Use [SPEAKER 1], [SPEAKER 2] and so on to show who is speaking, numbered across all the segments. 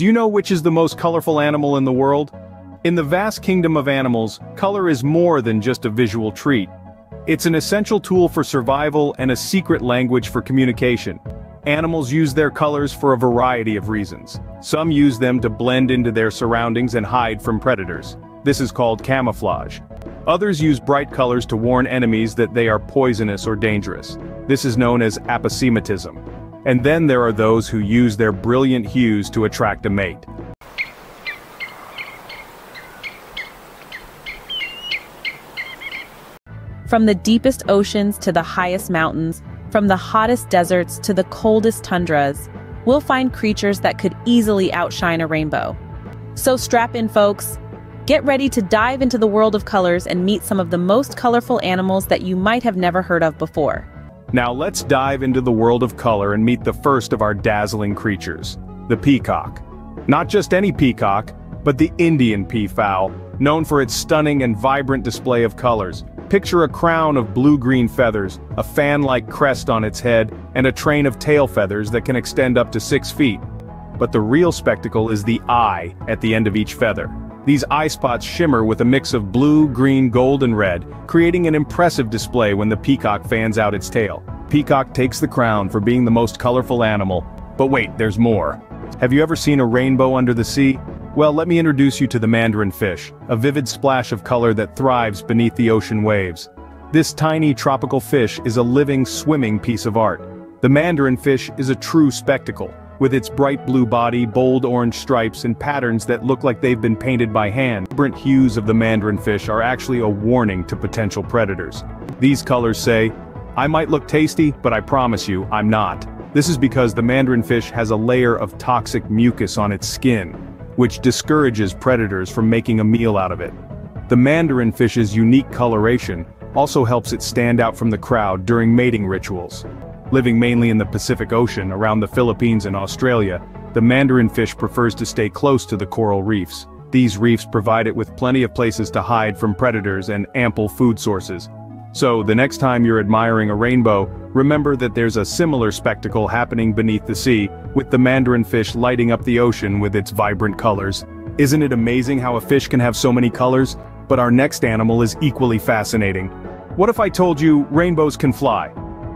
[SPEAKER 1] Do you know which is the most colorful animal in the world? In the vast kingdom of animals, color is more than just a visual treat. It's an essential tool for survival and a secret language for communication. Animals use their colors for a variety of reasons. Some use them to blend into their surroundings and hide from predators. This is called camouflage. Others use bright colors to warn enemies that they are poisonous or dangerous. This is known as aposematism. And then there are those who use their brilliant hues to attract a mate.
[SPEAKER 2] From the deepest oceans to the highest mountains, from the hottest deserts to the coldest tundras, we'll find creatures that could easily outshine a rainbow. So strap in, folks. Get ready to dive into the world of colors and meet some of the most colorful animals that you might have never heard of before.
[SPEAKER 1] Now let's dive into the world of color and meet the first of our dazzling creatures, the peacock. Not just any peacock, but the Indian peafowl, known for its stunning and vibrant display of colors. Picture a crown of blue-green feathers, a fan-like crest on its head, and a train of tail feathers that can extend up to 6 feet. But the real spectacle is the eye at the end of each feather. These eye spots shimmer with a mix of blue, green, gold, and red, creating an impressive display when the peacock fans out its tail. Peacock takes the crown for being the most colorful animal. But wait, there's more. Have you ever seen a rainbow under the sea? Well, let me introduce you to the Mandarin fish, a vivid splash of color that thrives beneath the ocean waves. This tiny tropical fish is a living, swimming piece of art. The Mandarin fish is a true spectacle, with its bright blue body, bold orange stripes, and patterns that look like they've been painted by hand. The vibrant hues of the Mandarin fish are actually a warning to potential predators. These colors say, "I might look tasty, but I promise you, I'm not." This is because the Mandarin fish has a layer of toxic mucus on its skin, which discourages predators from making a meal out of it. The Mandarin fish's unique coloration also helps it stand out from the crowd during mating rituals. Living mainly in the Pacific Ocean around the Philippines and Australia, the Mandarin fish prefers to stay close to the coral reefs. These reefs provide it with plenty of places to hide from predators and ample food sources. So, the next time you're admiring a rainbow, remember that there's a similar spectacle happening beneath the sea, with the Mandarin fish lighting up the ocean with its vibrant colors. Isn't it amazing how a fish can have so many colors? But our next animal is equally fascinating. What if I told you rainbows can fly?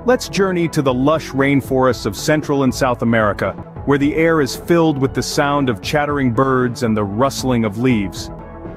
[SPEAKER 1] Let's journey to the lush rainforests of Central and South America, where the air is filled with the sound of chattering birds and the rustling of leaves.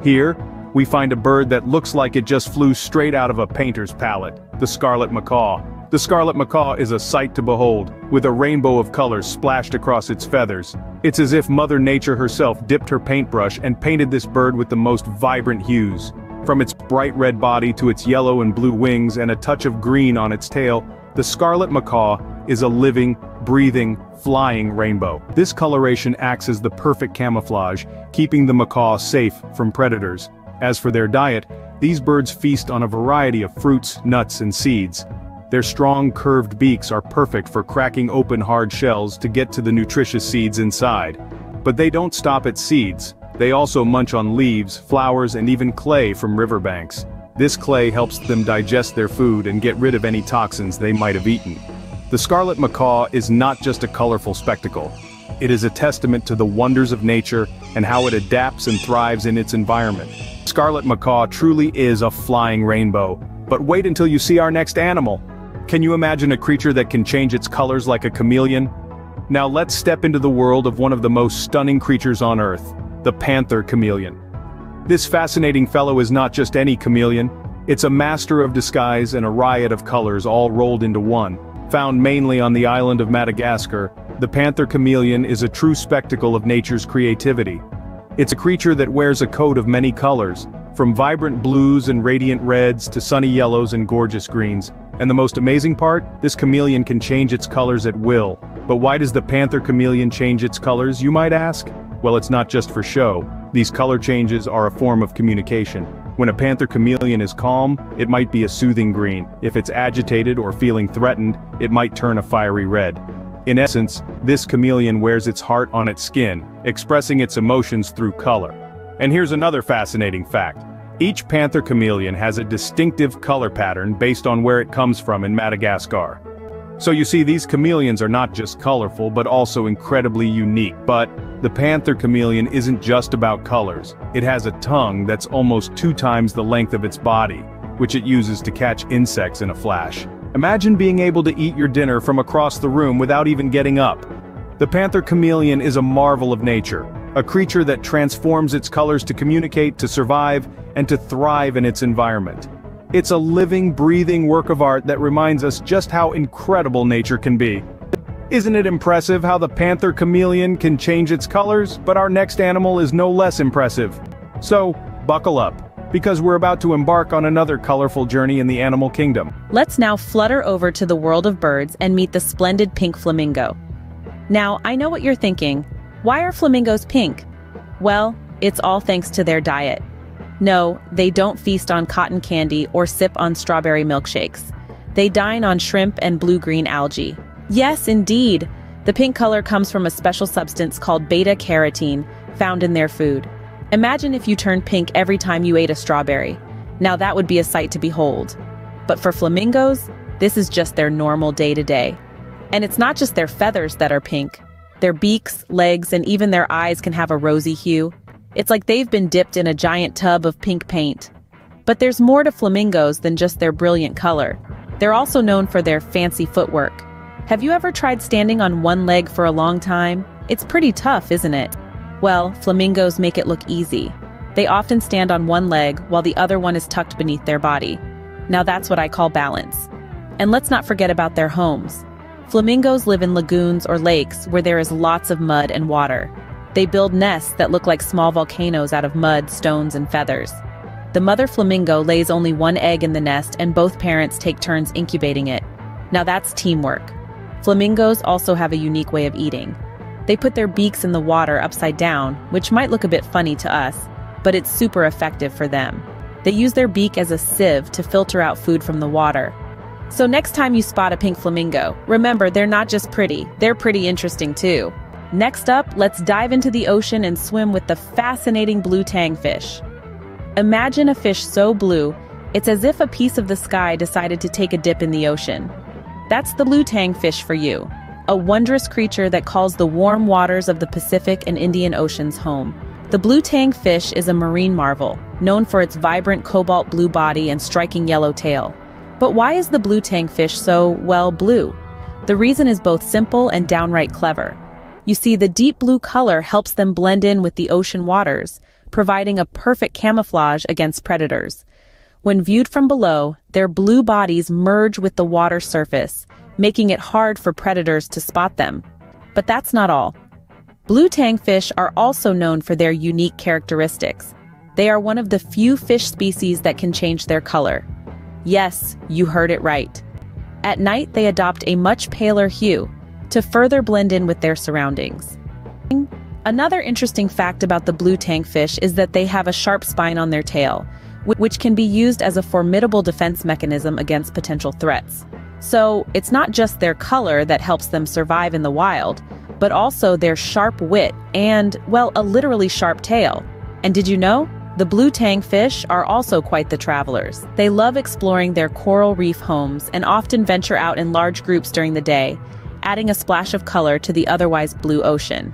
[SPEAKER 1] Here, we find a bird that looks like it just flew straight out of a painter's palette, the Scarlet Macaw. The Scarlet Macaw is a sight to behold, with a rainbow of colors splashed across its feathers. It's as if Mother Nature herself dipped her paintbrush and painted this bird with the most vibrant hues. From its bright red body to its yellow and blue wings and a touch of green on its tail, the Scarlet Macaw is a living, breathing, flying rainbow. This coloration acts as the perfect camouflage, keeping the macaw safe from predators. As for their diet, these birds feast on a variety of fruits, nuts, and seeds. Their strong, curved beaks are perfect for cracking open hard shells to get to the nutritious seeds inside. But they don't stop at seeds. They also munch on leaves, flowers, and even clay from riverbanks. This clay helps them digest their food and get rid of any toxins they might have eaten. The Scarlet Macaw is not just a colorful spectacle. It is a testament to the wonders of nature and how it adapts and thrives in its environment. Scarlet Macaw truly is a flying rainbow. But wait until you see our next animal. Can you imagine a creature that can change its colors like a chameleon? Now let's step into the world of one of the most stunning creatures on Earth, the Panther Chameleon. This fascinating fellow is not just any chameleon. It's a master of disguise and a riot of colors all rolled into one. Found mainly on the island of Madagascar, the Panther Chameleon is a true spectacle of nature's creativity. It's a creature that wears a coat of many colors, from vibrant blues and radiant reds to sunny yellows and gorgeous greens. And the most amazing part? This chameleon can change its colors at will. But why does the Panther Chameleon change its colors, you might ask? Well, it's not just for show. These color changes are a form of communication. When a Panther Chameleon is calm, it might be a soothing green. If it's agitated or feeling threatened, it might turn a fiery red. In essence, this chameleon wears its heart on its skin, expressing its emotions through color. And here's another fascinating fact. Each Panther Chameleon has a distinctive color pattern based on where it comes from in Madagascar. So you see, these chameleons are not just colorful but also incredibly unique. But the panther chameleon isn't just about colors. It has a tongue that's almost 2 times the length of its body, which it uses to catch insects in a flash. Imagine being able to eat your dinner from across the room without even getting up. The panther chameleon is a marvel of nature, a creature that transforms its colors to communicate, to survive, and to thrive in its environment. It's a living, breathing work of art that reminds us just how incredible nature can be. Isn't it impressive how the panther chameleon can change its colors? But our next animal is no less impressive. So, buckle up, because we're about to embark on another colorful journey in the animal kingdom.
[SPEAKER 2] Let's now flutter over to the world of birds and meet the splendid pink flamingo. Now, I know what you're thinking. Why are flamingos pink? Well, it's all thanks to their diet. No, they don't feast on cotton candy or sip on strawberry milkshakes. They dine on shrimp and blue-green algae. Yes, indeed. The pink color comes from a special substance called beta-carotene found in their food. Imagine if you turned pink every time you ate a strawberry. Now that would be a sight to behold. But for flamingos, this is just their normal day-to-day. And it's not just their feathers that are pink. Their beaks, legs, and even their eyes can have a rosy hue. It's like they've been dipped in a giant tub of pink paint. But there's more to flamingos than just their brilliant color. They're also known for their fancy footwork. Have you ever tried standing on one leg for a long time? It's pretty tough, isn't it? Well, flamingos make it look easy. They often stand on one leg while the other one is tucked beneath their body. Now that's what I call balance. And let's not forget about their homes. Flamingos live in lagoons or lakes where there is lots of mud and water. They build nests that look like small volcanoes out of mud, stones, and feathers. The mother flamingo lays only one egg in the nest, and both parents take turns incubating it. Now that's teamwork. Flamingos also have a unique way of eating. They put their beaks in the water upside down, which might look a bit funny to us, but it's super effective for them. They use their beak as a sieve to filter out food from the water. So next time you spot a pink flamingo, remember they're not just pretty, they're pretty interesting too. Next up, let's dive into the ocean and swim with the fascinating blue tang fish. Imagine a fish so blue, it's as if a piece of the sky decided to take a dip in the ocean. That's the blue tang fish for you, a wondrous creature that calls the warm waters of the Pacific and Indian Oceans home. The blue tang fish is a marine marvel, known for its vibrant cobalt blue body and striking yellow tail. But why is the blue tang fish so, well, blue? The reason is both simple and downright clever. You see, the deep blue color helps them blend in with the ocean waters, providing a perfect camouflage against predators. When viewed from below, their blue bodies merge with the water surface, making it hard for predators to spot them. But that's not all. Blue tang fish are also known for their unique characteristics. They are one of the few fish species that can change their color. Yes, you heard it right. At night, they adopt a much paler hue to further blend in with their surroundings. Another interesting fact about the blue tang fish is that they have a sharp spine on their tail, which can be used as a formidable defense mechanism against potential threats. So, it's not just their color that helps them survive in the wild, but also their sharp wit and, well, a literally sharp tail. And did you know? The blue tang fish are also quite the travelers. They love exploring their coral reef homes and often venture out in large groups during the day, adding a splash of color to the otherwise blue ocean.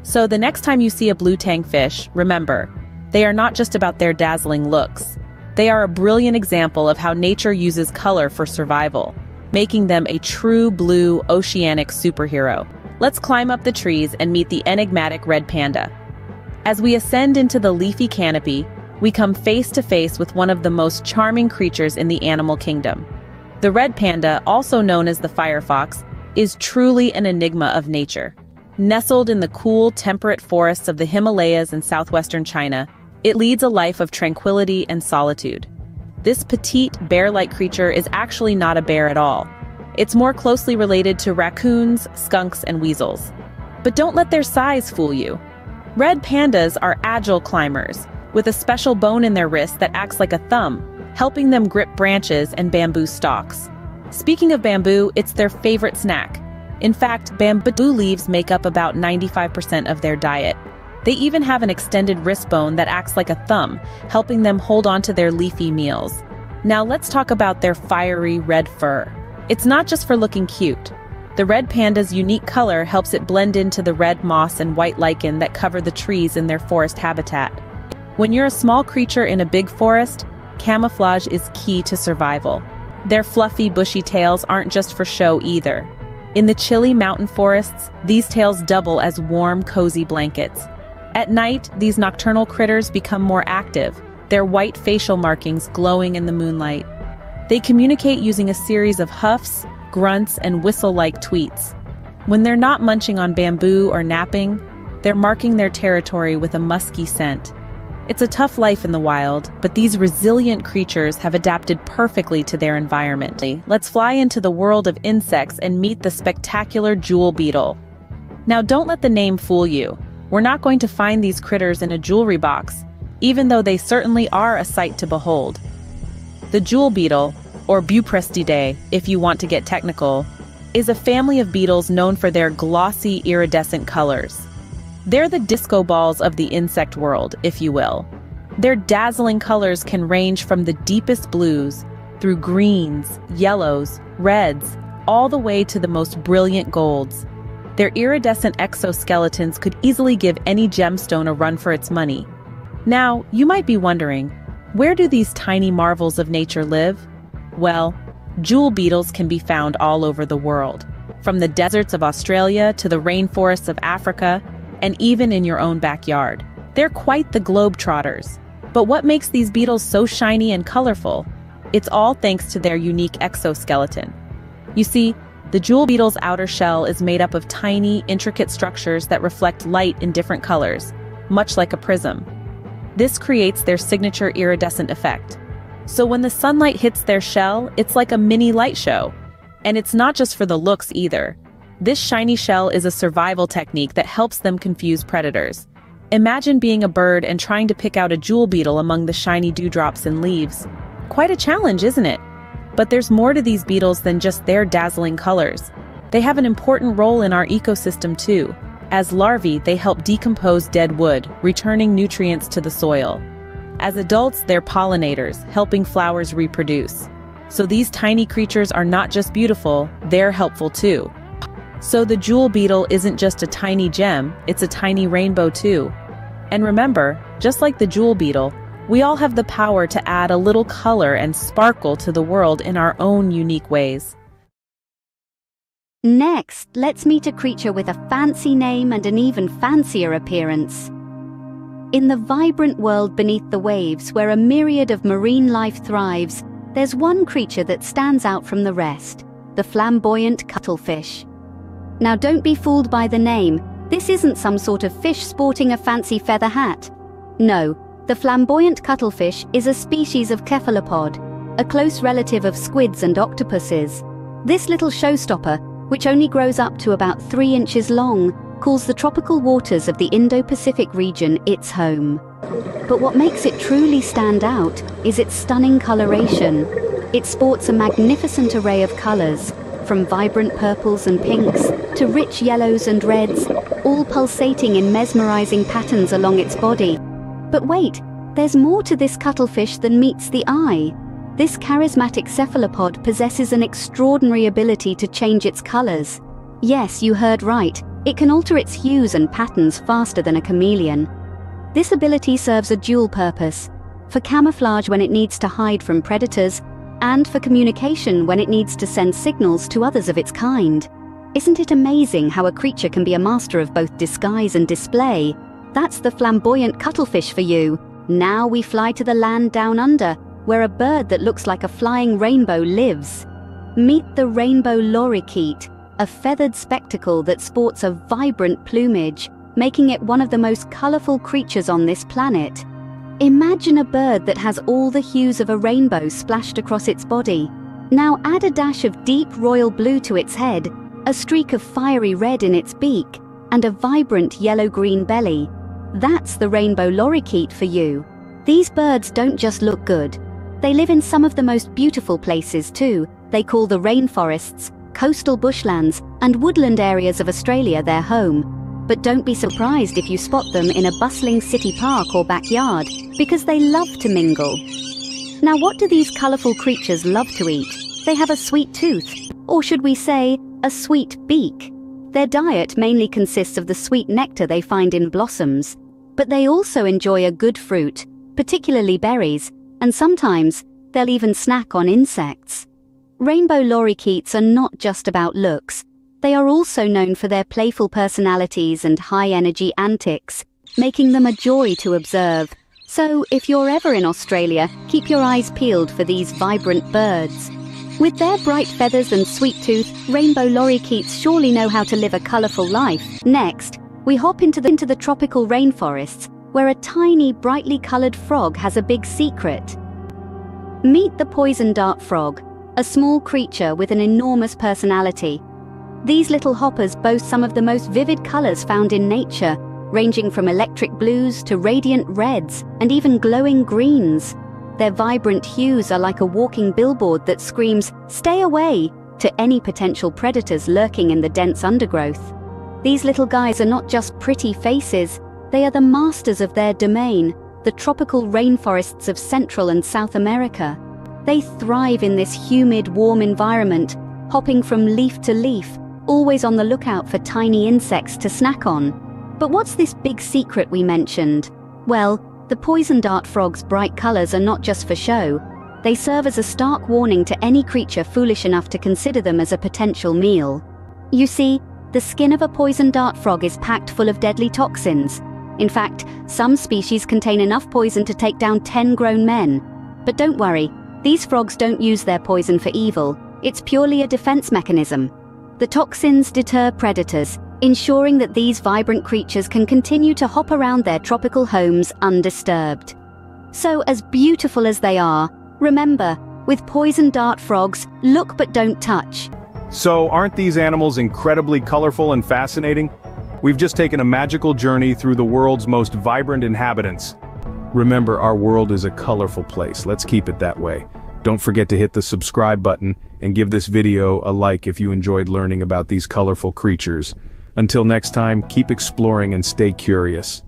[SPEAKER 2] So the next time you see a blue tang fish, remember, they are not just about their dazzling looks. They are a brilliant example of how nature uses color for survival, making them a true blue oceanic superhero. Let's climb up the trees and meet the enigmatic red panda. As we ascend into the leafy canopy, we come face to face with one of the most charming creatures in the animal kingdom. The red panda, also known as the firefox, is truly an enigma of nature. Nestled in the cool, temperate forests of the Himalayas and southwestern China, it leads a life of tranquility and solitude. This petite, bear-like creature is actually not a bear at all. It's more closely related to raccoons, skunks, and weasels. But don't let their size fool you. Red pandas are agile climbers, with a special bone in their wrist that acts like a thumb, helping them grip branches and bamboo stalks. Speaking of bamboo, it's their favorite snack. In fact, bamboo leaves make up about 95% of their diet. They even have an extended wrist bone that acts like a thumb, helping them hold on to their leafy meals. Now let's talk about their fiery red fur. It's not just for looking cute. The red panda's unique color helps it blend into the red moss and white lichen that cover the trees in their forest habitat. When you're a small creature in a big forest, camouflage is key to survival. Their fluffy, bushy tails aren't just for show either. In the chilly mountain forests, these tails double as warm, cozy blankets. At night, these nocturnal critters become more active, their white facial markings glowing in the moonlight. They communicate using a series of huffs, grunts, and whistle-like tweets. When they're not munching on bamboo or napping, they're marking their territory with a musky scent. It's a tough life in the wild, but these resilient creatures have adapted perfectly to their environment. Let's fly into the world of insects and meet the spectacular jewel beetle. Now, don't let the name fool you. We're not going to find these critters in a jewelry box, even though they certainly are a sight to behold. The jewel beetle, or Buprestidae, if you want to get technical, is a family of beetles known for their glossy, iridescent colors. They're the disco balls of the insect world, if you will. Their dazzling colors can range from the deepest blues, through greens, yellows, reds, all the way to the most brilliant golds. Their iridescent exoskeletons could easily give any gemstone a run for its money. Now, you might be wondering, where do these tiny marvels of nature live? Well, jewel beetles can be found all over the world, from the deserts of Australia to the rainforests of Africa, and even in your own backyard. They're quite the globetrotters. But what makes these beetles so shiny and colorful? It's all thanks to their unique exoskeleton. You see, the jewel beetle's outer shell is made up of tiny, intricate structures that reflect light in different colors, much like a prism. This creates their signature iridescent effect. So when the sunlight hits their shell, it's like a mini light show. And it's not just for the looks either. This shiny shell is a survival technique that helps them confuse predators. Imagine being a bird and trying to pick out a jewel beetle among the shiny dewdrops and leaves. Quite a challenge, isn't it? But there's more to these beetles than just their dazzling colors. They have an important role in our ecosystem too. As larvae, they help decompose dead wood, returning nutrients to the soil. As adults, they're pollinators, helping flowers reproduce. So these tiny creatures are not just beautiful, they're helpful too. So the jewel beetle isn't just a tiny gem, it's a tiny rainbow too. And remember, just like the jewel beetle, we all have the power to add a little color and sparkle to the world in our own unique ways.
[SPEAKER 3] Next, let's meet a creature with a fancy name and an even fancier appearance. In the vibrant world beneath the waves, where a myriad of marine life thrives, there's one creature that stands out from the rest, the flamboyant cuttlefish. Now don't be fooled by the name. This isn't some sort of fish sporting a fancy feather hat. No, the flamboyant cuttlefish is a species of cephalopod, a close relative of squids and octopuses. This little showstopper, which only grows up to about 3 inches long, calls the tropical waters of the Indo-Pacific region its home. But what makes it truly stand out is its stunning coloration. It sports a magnificent array of colors, from vibrant purples and pinks to rich yellows and reds, all pulsating in mesmerizing patterns along its body. But wait, there's more to this cuttlefish than meets the eye. This charismatic cephalopod possesses an extraordinary ability to change its colors. Yes, you heard right. It can alter its hues and patterns faster than a chameleon. This ability serves a dual purpose: for camouflage when it needs to hide from predators, and for communication when it needs to send signals to others of its kind. Isn't it amazing how a creature can be a master of both disguise and display? That's the flamboyant cuttlefish for you. Now we fly to the land down under, where a bird that looks like a flying rainbow lives. Meet the rainbow lorikeet, a feathered spectacle that sports a vibrant plumage, making it one of the most colorful creatures on this planet. Imagine a bird that has all the hues of a rainbow splashed across its body. Now add a dash of deep royal blue to its head, a streak of fiery red in its beak, and a vibrant yellow-green belly. That's the rainbow lorikeet for you. These birds don't just look good. They live in some of the most beautiful places too. They call the rainforests, coastal bushlands, and woodland areas of Australia their home. But don't be surprised if you spot them in a bustling city park or backyard, because they love to mingle. Now, what do these colorful creatures love to eat? They have a sweet tooth. or should we say, a sweet beak. Their diet mainly consists of the sweet nectar they find in blossoms, but they also enjoy a good fruit, particularly berries, and sometimes they'll even snack on insects. Rainbow lorikeets are not just about looks. They are also known for their playful personalities and high-energy antics, making them a joy to observe. So, if you're ever in Australia, keep your eyes peeled for these vibrant birds. With their bright feathers and sweet tooth, rainbow lorikeets surely know how to live a colourful life. Next, we hop into the tropical rainforests, where a tiny, brightly coloured frog has a big secret. Meet the poison dart frog, a small creature with an enormous personality. These little hoppers boast some of the most vivid colours found in nature, ranging from electric blues to radiant reds and even glowing greens. Their vibrant hues are like a walking billboard that screams, "Stay away!" to any potential predators lurking in the dense undergrowth. These little guys are not just pretty faces, they are the masters of their domain, the tropical rainforests of Central and South America. They thrive in this humid, warm environment, hopping from leaf to leaf, always on the lookout for tiny insects to snack on. But what's this big secret we mentioned? Well, the poison dart frog's bright colors are not just for show. They serve as a stark warning to any creature foolish enough to consider them as a potential meal. You see, the skin of a poison dart frog is packed full of deadly toxins. In fact, some species contain enough poison to take down 10 grown men. But don't worry, these frogs don't use their poison for evil. It's purely a defense mechanism. The toxins deter predators, ensuring that these vibrant creatures can continue to hop around their tropical homes undisturbed. So, as beautiful as they are, remember, with poison dart frogs, look but don't touch.
[SPEAKER 1] So, aren't these animals incredibly colorful and fascinating? We've just taken a magical journey through the world's most vibrant inhabitants. Remember, our world is a colorful place. Let's keep it that way. Don't forget to hit the subscribe button and give this video a like if you enjoyed learning about these colorful creatures. Until next time, keep exploring and stay curious.